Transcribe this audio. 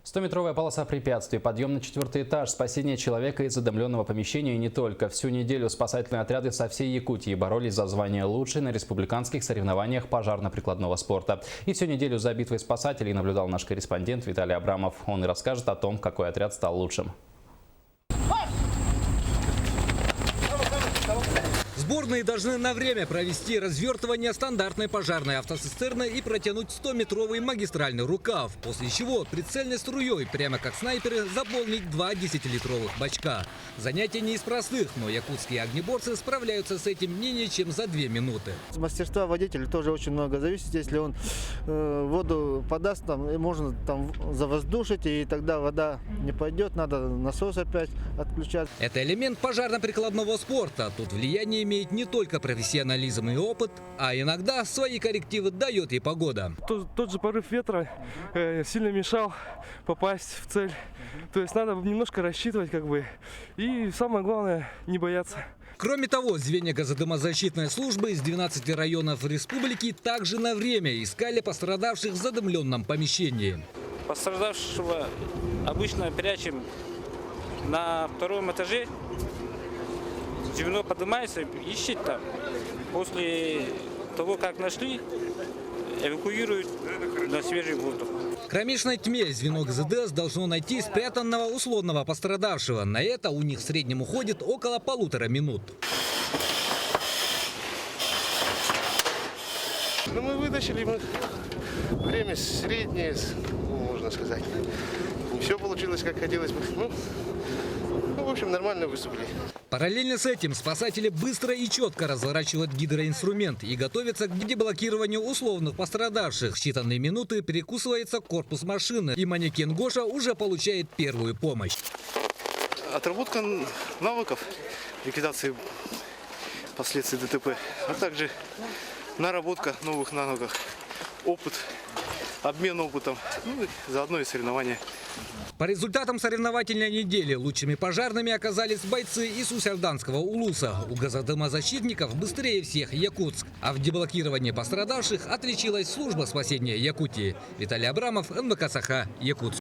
100-метровая полоса препятствий, подъем на 4-й этаж, спасение человека из задымленного помещения и не только. Всю неделю спасательные отряды со всей Якутии боролись за звание лучшей на республиканских соревнованиях пожарно-прикладного спорта. И всю неделю за битвой спасателей наблюдал наш корреспондент Виталий Абрамов. Он и расскажет о том, какой отряд стал лучшим. Сборные должны на время провести развертывание стандартной пожарной автоцистерны и протянуть 100-метровый магистральный рукав, после чего прицельной струей, прямо как снайперы, заполнить 2 10-литровых бачка. Занятие не из простых, но якутские огнеборцы справляются с этим менее чем за 2 минуты. С мастерства водителя тоже очень много зависит. Если он воду подаст, можно завоздушить, и тогда вода не пойдет, надо насос опять отключать. Это элемент пожарно-прикладного спорта. Тут влияние имеет не только профессионализм и опыт, а иногда свои коррективы дает и погода. Тот же порыв ветра сильно мешал попасть в цель. То есть надо немножко рассчитывать, и самое главное не бояться. Кроме того, звенья газодымозащитной службы из 12 районов республики также на время искали пострадавших в задымленном помещении. Пострадавшего обычно прячем на 2-м этаже. Звено поднимается, ищет там. После того, как нашли, эвакуируют на свежий воздух. В кромешной тьме звено ГЗДС должно найти спрятанного условного пострадавшего. На это у них в среднем уходит около 1,5 минут. Ну, мы вытащили время среднее, можно сказать. Не все получилось, как хотелось бы. В общем, нормально выступили. Параллельно с этим спасатели быстро и четко разворачивают гидроинструмент и готовятся к деблокированию условных пострадавших. В считанные минуты перекусывается корпус машины, и манекен Гоша уже получает первую помощь. Отработка навыков ликвидации последствий ДТП, а также наработка новых навыков, опыт, обмен опытом, и заодно и соревнования. По результатам соревновательной недели лучшими пожарными оказались бойцы из Усярданского УЛУСа. У газодымозащитников быстрее всех Якутск. А в деблокировании пострадавших отличилась служба спасения Якутии. Виталий Абрамов, НВК Саха, Якутск.